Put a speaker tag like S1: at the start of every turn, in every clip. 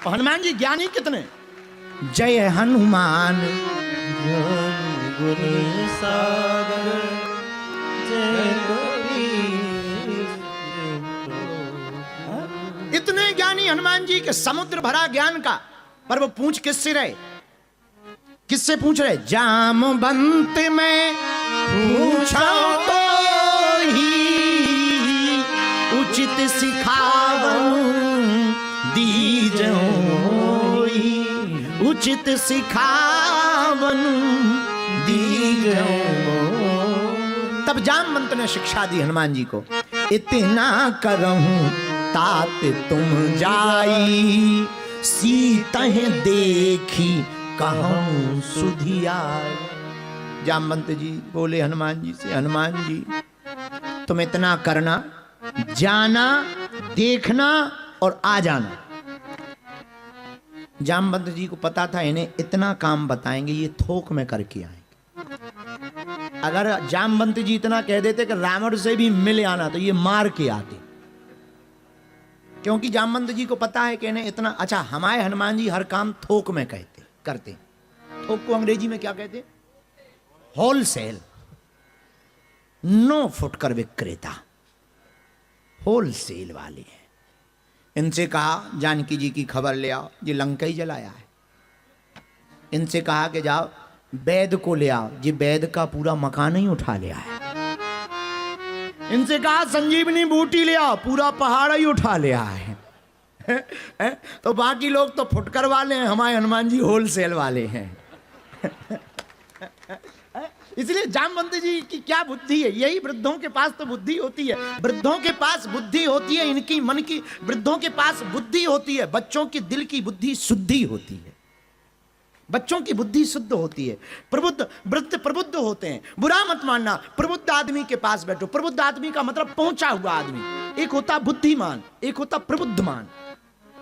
S1: और हनुमान जी ज्ञानी कितने? जय हनुमान
S2: गुण सागर जय
S1: इतने ज्ञानी हनुमान जी के समुद्र भरा ज्ञान का, पर वो पूछ किससे रहे? किससे पूछ रहे? जामवंत में पूछा तो ही उचित सिखावन दीजोई, उचित सिखावन दीजोई। तब जामवंत ने शिक्षा दी हनुमान जी को, इतना करहूं तात तुम जाई, सीतह देखी कहूं सुधियाई। जामवंत जी बोले हनुमान जी से, हनुमान जी तुम इतना करना, जाना, देखना और आ जाना। जामवंत जी को पता था इन्हें इतना काम बताएंगे, ये थोक में करके आएंगे। अगर जामवंत जी इतना कह देते कि रावण से भी मिल आना, तो ये मार के आते, क्योंकि जामवंत जी को पता है कि इन्हें इतना। अच्छा, हमारे हनुमान जी हर काम थोक में करते। थोक को अंग्रेजी में क्या कहते? होलसेल। नो फुटकर विक्रेता, होलसेल वाले हैं। इनसे कहा जानकी जी की खबर ले आओ, ये लंका ही जलाया है। इनसे कहा कि जाओ वैद को ले आओ, ये वैद का पूरा मकान ही उठा लिया है। इनसे कहा संजीवनी बूटी ले आओ, पूरा पहाड़ ही उठा लिया है। तो बाकी लोग तो फुटकर वाले हैं, हमारे हनुमान जी होलसेल वाले हैं। इसलिए जामवंत जी की क्या बुद्धि है, यही वृद्धों के पास तो बुद्धि होती है। वृद्धों के पास बुद्धि होती है, इनकी मन की, वृद्धों के पास बुद्धि होती है। बच्चों की दिल की बुद्धि शुद्धि होती है, बच्चों की बुद्धि शुद्ध होती है। प्रबुद्ध वृद्ध प्रबुद्ध होते हैं, बुरा मत मानना। प्रबुद्ध आदमी के पास बैठो। प्रबुद्ध आदमी का मतलब पहुंचा हुआ आदमी। एक होता बुद्धिमान, एक होता प्रबुद्धमान।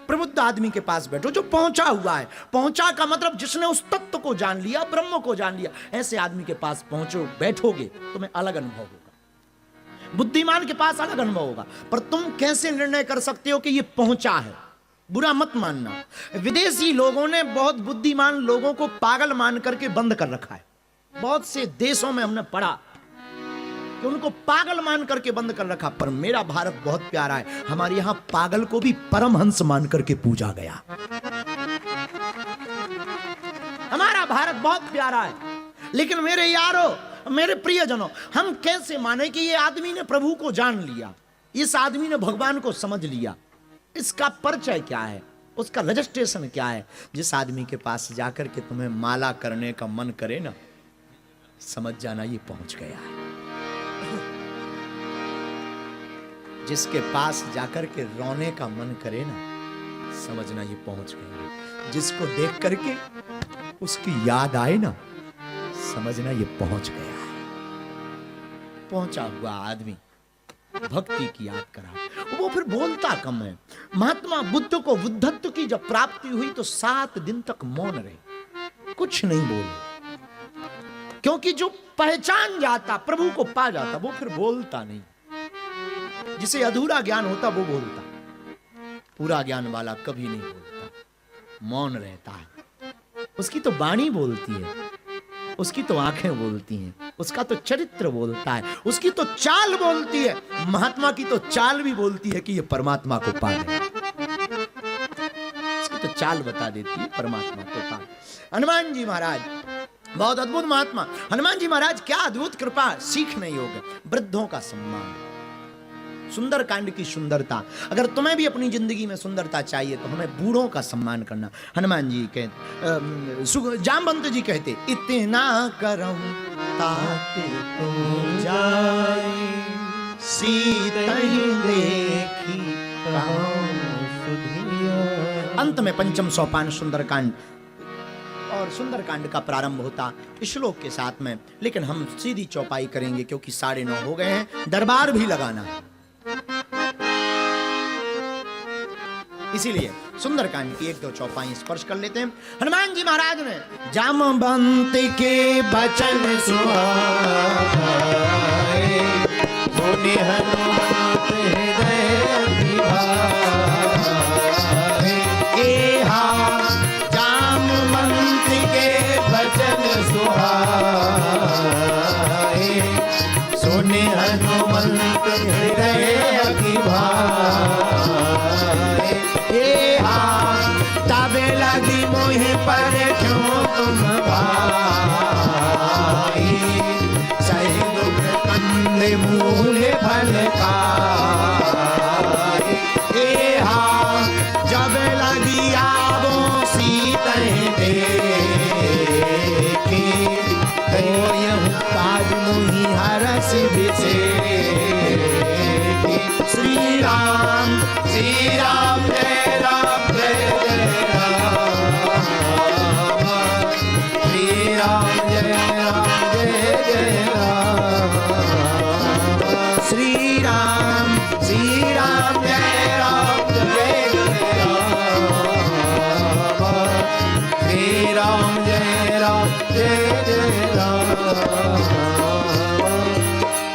S1: प्रबुद्ध आदमी के पास बैठो जो पहुंचा हुआ है। पहुंचा का मतलब जिसने उस तत्व को जान लिया, ब्रह्म को जान लिया। ऐसे आदमी के पास पहुंचो, बैठोगे, तुम्हें अलग अनुभव होगा। बुद्धिमान के पास अलग अनुभव होगा। पर तुम कैसे निर्णय कर सकते हो कि ये पहुंचा है? बुरा मत मानना। विदेशी लोगों ने बहुत बुद्धिमान लोगों को पागल मान करके बंद कर रखा है। बहुत से देशों में हमने पढ़ा कि उनको पागल मान करके बंद कर रखा। पर मेरा भारत बहुत प्यारा है, हमारे यहां पागल को भी परमहंस मान करके पूजा गया। हमारा भारत बहुत प्यारा है। लेकिन मेरे यारों, मेरे प्रियजनों, हम कैसे माने कि ये आदमी ने प्रभु को जान लिया, इस आदमी ने भगवान को समझ लिया? इसका परिचय क्या है, उसका रजिस्ट्रेशन क्या है? जिस आदमी के पास जाकर के तुम्हें माला करने का मन करे ना, समझ जाना ये पहुंच गया है। जिसके पास जाकर के रोने का मन करे ना, समझना ये पहुंच गया। जिसको देख करके उसकी याद आए ना, समझना ये पहुंच गया है। पहुंचा हुआ आदमी भक्ति की याद करा, वो फिर बोलता कम है। महात्मा बुद्ध को बुद्धत्व की जब प्राप्ति हुई तो 7 दिन तक मौन रहे, कुछ नहीं बोले। क्योंकि जो पहचान जाता, प्रभु को पा जाता, वो फिर बोलता नहीं। जिसे अधूरा ज्ञान होता वो बोलता, पूरा ज्ञान वाला कभी नहीं बोलता, मौन रहता है। उसकी तो वाणी बोलती है, उसकी तो आंखें बोलती हैं, उसका तो चरित्र बोलता है, उसकी तो चाल बोलती है। महात्मा की तो चाल भी बोलती है कि ये परमात्मा को पा गए। उसकी तो चाल बता देती है परमात्मा को पा। हनुमान जी महाराज बहुत अद्भुत महात्मा। हनुमान जी महाराज क्या अद्भुत कृपा, सीखने योग्य। वृद्धों का सम्मान, सुंदरकांड की सुंदरता। अगर तुम्हें भी अपनी जिंदगी में सुंदरता चाहिए तो हमें बूढ़ों का सम्मान करना। हनुमान जी कहते, जामवंत जी कहते, इतना करहूं ताते तुम जाई, सीतहि देखी कहूं सुधियाई। अंत में पंचम सोपान सुंदरकांड, और सुंदरकांड का प्रारंभ होता श्लोक के साथ में। लेकिन हम सीधी चौपाई करेंगे क्योंकि 9:30 हो गए हैं, दरबार भी लगाना है। इसीलिए सुंदरकांड की 1-2 चौपाई स्पर्श कर लेते हैं। हनुमान जी महाराज ने जामवंत के बचन सुहाए,
S2: मुनि हनुमत हृदय अभिभाए।
S1: एहा जब लगी मोहि पर क्यों तुम भाई, सही दुख कंद मूल फल खाई। ए हाँ जब लगी आवो सीतै देखी, होयहु काज मोहि हरष बिसेकी। श्री राम जय राम जय जय राम, श्री राम जय जय राम, श्री राम जय राम जय जय राम, श्री राम जय जय राम।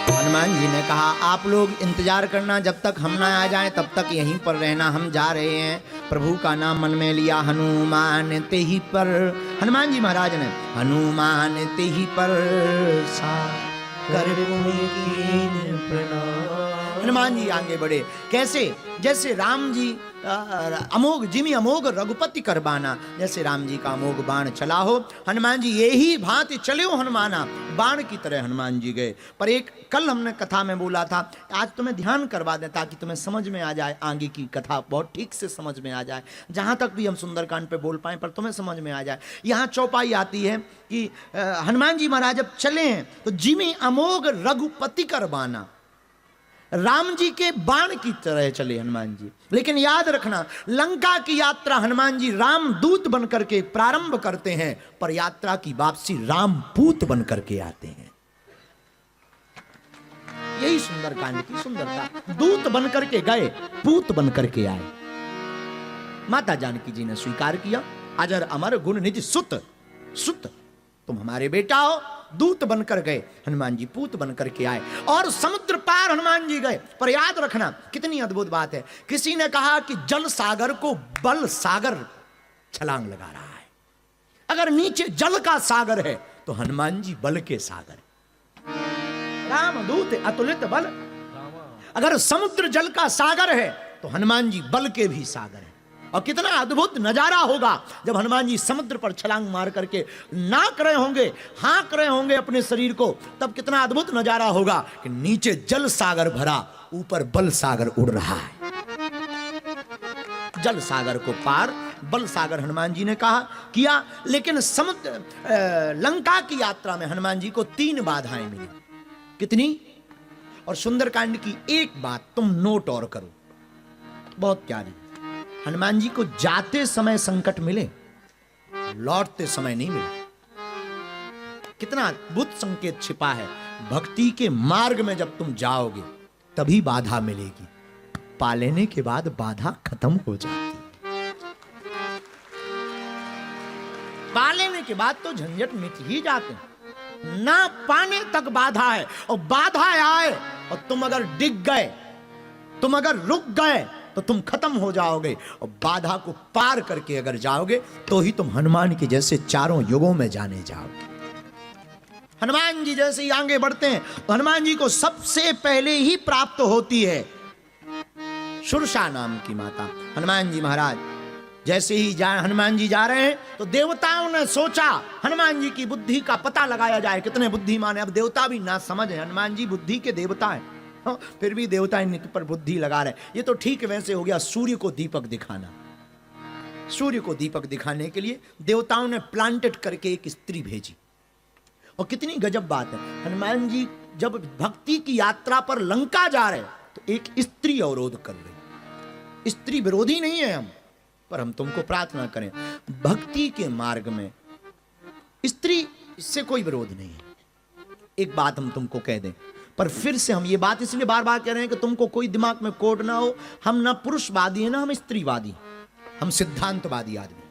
S1: हनुमान जी ने कहा आप लोग इंतजार करना, जब तक हम ना आ जाएं तब तक यहीं पर रहना, हम जा रहे हैं। प्रभु का नाम मन में लिया, हनुमान ते ही पर, हनुमान जी महाराज ने हनुमान ते ही पर सा कर प्रणाम। हनुमान जी आगे बढ़े, कैसे? जैसे राम जी अमोघ जिमी अमोघ रघुपति करबाना, जैसे राम जी का अमोघ बाण चला हो, हनुमान जी यही भांति चले हो हनुमाना, बाण की तरह हनुमान जी गए। पर एक कल हमने कथा में बोला था, आज तुम्हें ध्यान करवा दें ताकि तुम्हें समझ में आ जाए, आगे की कथा बहुत ठीक से समझ में आ जाए, जहां तक भी हम सुंदरकांड पे बोल पाए पर तुम्हें समझ में आ जाए। यहाँ चौपाई आती है कि हनुमान जी महाराज जब चले हैं तो जिमी अमोघ रघुपति करबाना, राम जी के बाण की तरह चले हनुमान जी। लेकिन याद रखना, लंका की यात्रा हनुमान जी राम दूत बनकर के प्रारंभ करते हैं, पर यात्रा की वापसी राम पूत बनकर के आते हैं। यही सुंदरकांड की सुंदरता, दूत बनकर के गए, पूत बनकर के आए। माता जानकी जी ने स्वीकार किया, अजर अमर गुण निज सुत, सुत तुम हमारे बेटा हो। दूत बनकर गए, हनुमान जी पूत बनकर के आए और समुद्र पार हनुमान जी गए। पर याद रखना कितनी अद्भुत बात है, किसी ने कहा कि जल सागर को बल सागर छलांग लगा रहा है। अगर नीचे जल का सागर है तो हनुमान जी बल के सागर, राम दूत अतुलित बल। अगर समुद्र जल का सागर है तो हनुमान जी बल के भी सागर है। और कितना अद्भुत नजारा होगा जब हनुमान जी समुद्र पर छलांग मार करके नाक रहे होंगे, हाँक रहे होंगे अपने शरीर को, तब कितना अद्भुत नजारा होगा कि नीचे जल सागर भरा, ऊपर बल सागर उड़ रहा है। जल सागर को पार बल सागर हनुमान जी ने कहा किया। लेकिन समुद्र लंका की यात्रा में हनुमान जी को 3 बाधाएं मिली। कितनी? और सुंदरकांड की एक बात तुम नोट और करो, बहुत प्यारी। हनुमान जी को जाते समय संकट मिले, लौटते समय नहीं मिले। कितना अद्भुत संकेत छिपा है। भक्ति के मार्ग में जब तुम जाओगे तभी बाधा मिलेगी, पा लेने के बाद बाधा खत्म हो जाती है। पा लेने के बाद तो झंझट मिट ही जाते हैं, ना पाने तक बाधा है। और बाधा आए और तुम अगर डिग गए, तुम अगर रुक गए तो तुम खत्म हो जाओगे। और बाधा को पार करके अगर जाओगे तो ही तुम हनुमान के जैसे चारों युगों में जाने जाओगे। हनुमान जी जैसे ही आगे बढ़ते हैं तो हनुमान जी को सबसे पहले ही प्राप्त होती है सुरसा नाम की माता। हनुमान जी महाराज जैसे ही हनुमान जी जा रहे हैं तो देवताओं ने सोचा हनुमान जी की बुद्धि का पता लगाया जाए, कितने बुद्धिमान है। अब देवता भी ना समझ है, हनुमान जी बुद्धि के देवता है, फिर भी देवता इनके पर बुद्धि लगा रहे। ये तो ठीक वैसे हो गया सूर्य को दीपक दिखाना। सूर्य को दीपक दिखाने के लिए देवताओं ने प्लांटेड करके एक स्त्री भेजी। और कितनी गजब बात है, हनुमान जी जब भक्ति की यात्रा पर लंका जा रहे तो एक स्त्री अवरोध कर रही। स्त्री विरोधी नहीं है हम, पर हम तुमको प्रार्थना करें, भक्ति के मार्ग में स्त्री से कोई विरोध नहीं है। एक बात हम तुमको कह दें, पर फिर से हम ये बात इसलिए बार बार कह रहे हैं कि तुमको कोई दिमाग में कोड ना हो। हम ना पुरुषवादी है ना हम स्त्रीवादी, हम सिद्धांतवादी आदमी।